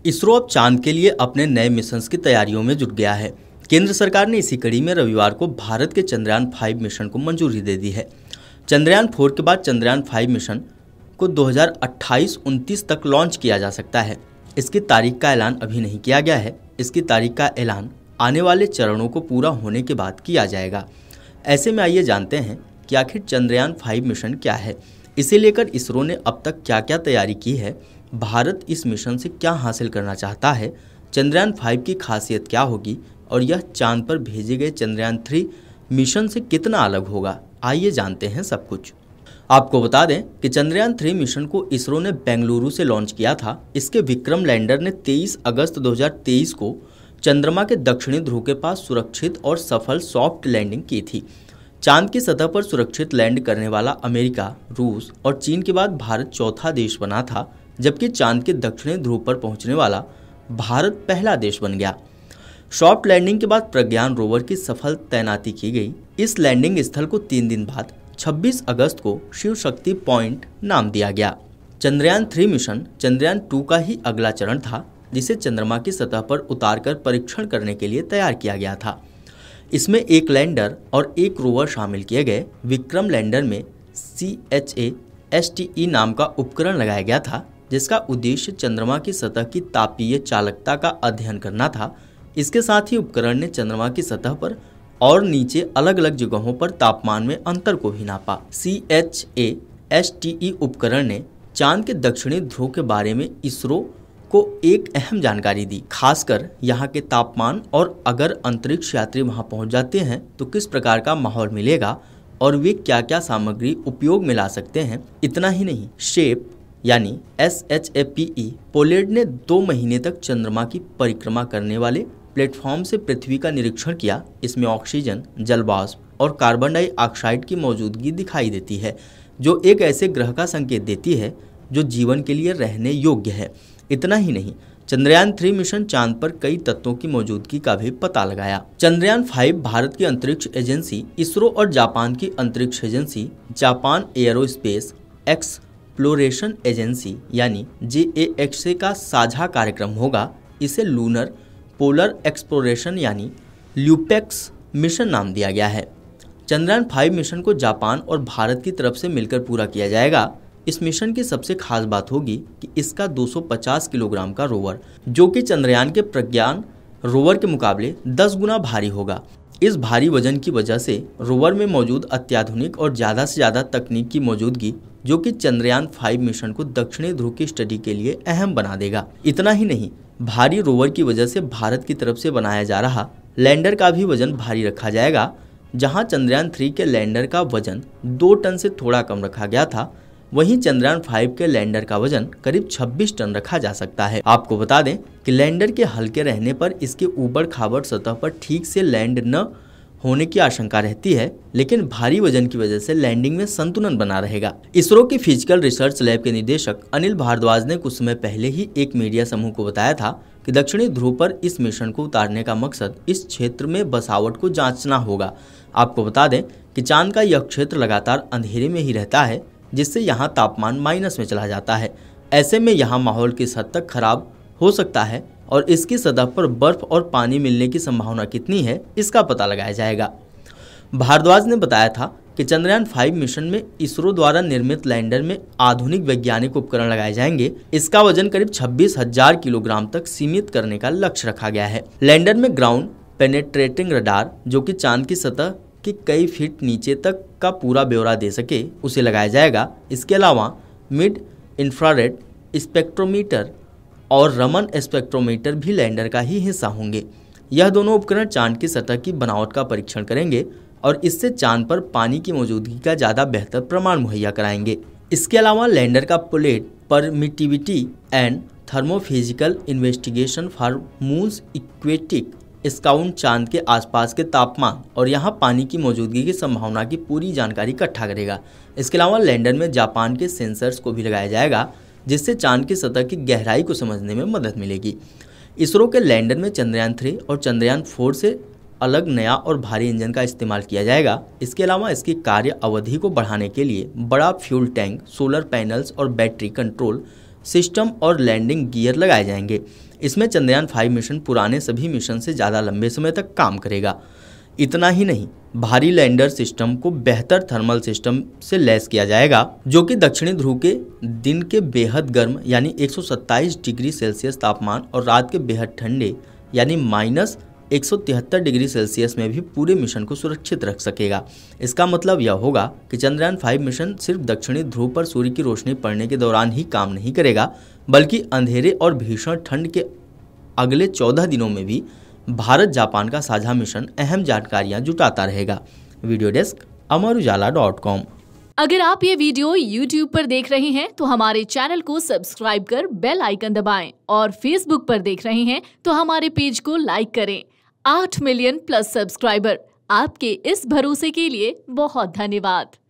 इसरो अब चांद के लिए अपने नए मिशन की तैयारियों में जुट गया है। केंद्र सरकार ने इसी कड़ी में रविवार को भारत के चंद्रयान 5 मिशन को मंजूरी दे दी है। चंद्रयान 4 के बाद चंद्रयान 5 मिशन को 2028-29 तक लॉन्च किया जा सकता है। इसकी तारीख का ऐलान अभी नहीं किया गया है। इसकी तारीख का ऐलान आने वाले चरणों को पूरा होने के बाद किया जाएगा। ऐसे में आइए जानते हैं कि आखिर चंद्रयान 5 मिशन क्या है, इसे लेकर इसरो ने अब तक क्या क्या तैयारी की है, भारत इस मिशन से क्या हासिल करना चाहता है, चंद्रयान 5 की खासियत क्या होगी और यह चांद पर भेजे गए चंद्रयान 3 मिशन से कितना अलग होगा। आइए जानते हैं सब कुछ। आपको बता दें कि चंद्रयान 3 मिशन को इसरो ने बेंगलुरु से लॉन्च किया था। इसके विक्रम लैंडर ने 23 अगस्त 2023 को चंद्रमा के दक्षिणी ध्रुव के पास सुरक्षित और सफल सॉफ्ट लैंडिंग की थी। चांद की सतह पर सुरक्षित लैंड करने वाला अमेरिका, रूस और चीन के बाद भारत चौथा देश बना था, जबकि चांद के दक्षिणी ध्रुव पर पहुंचने वाला भारत पहला देश बन गया। सॉफ्ट लैंडिंग के बाद प्रज्ञान रोवर की सफल तैनाती की गई। इस लैंडिंग स्थल को 3 दिन बाद 26 अगस्त को शिव शक्ति पॉइंट नाम दिया गया। चंद्रयान 3 मिशन चंद्रयान 2 का ही अगला चरण था, जिसे चंद्रमा की सतह पर उतारकर परीक्षण करने के लिए तैयार किया गया था। इसमें एक लैंडर और एक रोवर शामिल किए गए। विक्रम लैंडर में CHASTE नाम का उपकरण लगाया गया था, जिसका उद्देश्य चंद्रमा की सतह की तापीय चालकता का अध्ययन करना था। इसके साथ ही उपकरण ने चंद्रमा की सतह पर और नीचे अलग अलग जगहों पर तापमान में अंतर को भी नापा। CHASTE उपकरण ने चांद के दक्षिणी ध्रुव के बारे में इसरो को एक अहम जानकारी दी, खासकर यहाँ के तापमान और अगर अंतरिक्ष यात्री वहाँ पहुँच जाते हैं तो किस प्रकार का माहौल मिलेगा और वे क्या क्या सामग्री उपयोग में ला सकते हैं। इतना ही नहीं, शेप यानी SHAPE पोलैंड ने 2 महीने तक चंद्रमा की परिक्रमा करने वाले प्लेटफॉर्म से पृथ्वी का निरीक्षण किया। इसमें ऑक्सीजन, जलवाष्प और कार्बन डाइऑक्साइड की मौजूदगी दिखाई देती है, जो एक ऐसे ग्रह का संकेत देती है जो जीवन के लिए रहने योग्य है। इतना ही नहीं, चंद्रयान 3 मिशन चांद पर कई तत्वों की मौजूदगी का भी पता लगाया। चंद्रयान 5 भारत की अंतरिक्ष एजेंसी इसरो और जापान की अंतरिक्ष agency Japan aerospace exploration agency यानी JAXA का साझा कार्यक्रम होगा। इसे लूनर पोलर एक्सप्लोरेशन यानी ल्यूपेक्स मिशन नाम दिया गया है। चंद्रयान 5 मिशन को जापान और भारत की तरफ से मिलकर पूरा किया जाएगा। इस मिशन की सबसे खास बात होगी कि इसका 250 किलोग्राम का रोवर, जो कि चंद्रयान के प्रज्ञान रोवर के मुकाबले 10 गुना भारी होगा। इस भारी वजन की वजह से रोवर में मौजूद अत्याधुनिक और ज़्यादा से ज़्यादा तकनीक की मौजूदगी, जो कि चंद्रयान 5 मिशन को दक्षिणी ध्रुव की स्टडी के लिए अहम बना देगा। इतना ही नहीं, भारी रोवर की वजह से भारत की तरफ से बनाया जा रहा लैंडर का भी वजन भारी रखा जाएगा। जहाँ चंद्रयान 3 के लैंडर का वजन 2 टन से थोड़ा कम रखा गया था, वहीं चंद्रयान 5 के लैंडर का वजन करीब 26 टन रखा जा सकता है। आपको बता दें कि लैंडर के हल्के रहने पर इसके ऊबड़ खाबड़ सतह पर ठीक से लैंड न होने की आशंका रहती है, लेकिन भारी वजन की वजह से लैंडिंग में संतुलन बना रहेगा। इसरो की फिजिकल रिसर्च लैब के निदेशक अनिल भारद्वाज ने कुछ समय पहले ही एक मीडिया समूह को बताया था कि दक्षिणी ध्रुव पर इस मिशन को उतारने का मकसद इस क्षेत्र में बसावट को जांचना होगा। आपको बता दें कि चांद का यह क्षेत्र लगातार अंधेरे में ही रहता है, जिससे यहाँ तापमान माइनस में चला जाता है। ऐसे में यहाँ माहौल किस हद तक खराब हो सकता है और इसकी सतह पर बर्फ और पानी मिलने की संभावना कितनी है, इसका पता लगाया जाएगा। भारद्वाज ने बताया था कि चंद्रयान 5 मिशन में इसरो द्वारा निर्मित लैंडर में आधुनिक वैज्ञानिक उपकरण लगाए जाएंगे। इसका वजन करीब 26,000 किलोग्राम तक सीमित करने का लक्ष्य रखा गया है। लैंडर में ग्राउंड पेनेट्रेटिंग रडार, जो कि चांद की सतह कि कई फीट नीचे तक का पूरा ब्यौरा दे सके, उसे लगाया जाएगा। इसके अलावा मिड इंफ्रारेड स्पेक्ट्रोमीटर और रमन स्पेक्ट्रोमीटर भी लैंडर का ही हिस्सा होंगे। यह दोनों उपकरण चांद की सतह की बनावट का परीक्षण करेंगे और इससे चांद पर पानी की मौजूदगी का ज़्यादा बेहतर प्रमाण मुहैया कराएंगे। इसके अलावा लैंडर का plate permittivity and thermophysical investigation for moons aquatic scout चांद के आसपास के तापमान और यहाँ पानी की मौजूदगी की संभावना की पूरी जानकारी इकट्ठा करेगा। इसके अलावा लैंडर में जापान के सेंसर्स को भी लगाया जाएगा, जिससे चांद की सतह की गहराई को समझने में मदद मिलेगी। इसरो के लैंडर में चंद्रयान 3 और चंद्रयान 4 से अलग नया और भारी इंजन का इस्तेमाल किया जाएगा। इसके अलावा इसकी कार्य अवधि को बढ़ाने के लिए बड़ा फ्यूल टैंक, सोलर पैनल्स और बैटरी कंट्रोल सिस्टम और लैंडिंग गियर लगाए जाएंगे। इसमें चंद्रयान 5 मिशन पुराने सभी मिशन से ज़्यादा लंबे समय तक काम करेगा। इतना ही नहीं, भारी लैंडर सिस्टम को बेहतर थर्मल सिस्टम से लैस किया जाएगा, जो कि दक्षिणी ध्रुव के दिन के बेहद गर्म यानी 127 डिग्री सेल्सियस तापमान और रात के बेहद ठंडे यानी -173 डिग्री सेल्सियस में भी पूरे मिशन को सुरक्षित रख सकेगा। इसका मतलब यह होगा कि चंद्रयान 5 मिशन सिर्फ दक्षिणी ध्रुव पर सूर्य की रोशनी पड़ने के दौरान ही काम नहीं करेगा, बल्कि अंधेरे और भीषण ठंड के अगले 14 दिनों में भी भारत जापान का साझा मिशन अहम जानकारियां जुटाता रहेगा। Video desk amarujala.com। अगर आप ये वीडियो YouTube पर देख रहे हैं तो हमारे चैनल को सब्सक्राइब कर बेल आइकन दबाएं और Facebook पर देख रहे हैं तो हमारे पेज को लाइक करें। 8 मिलियन प्लस सब्सक्राइबर, आपके इस भरोसे के लिए बहुत धन्यवाद।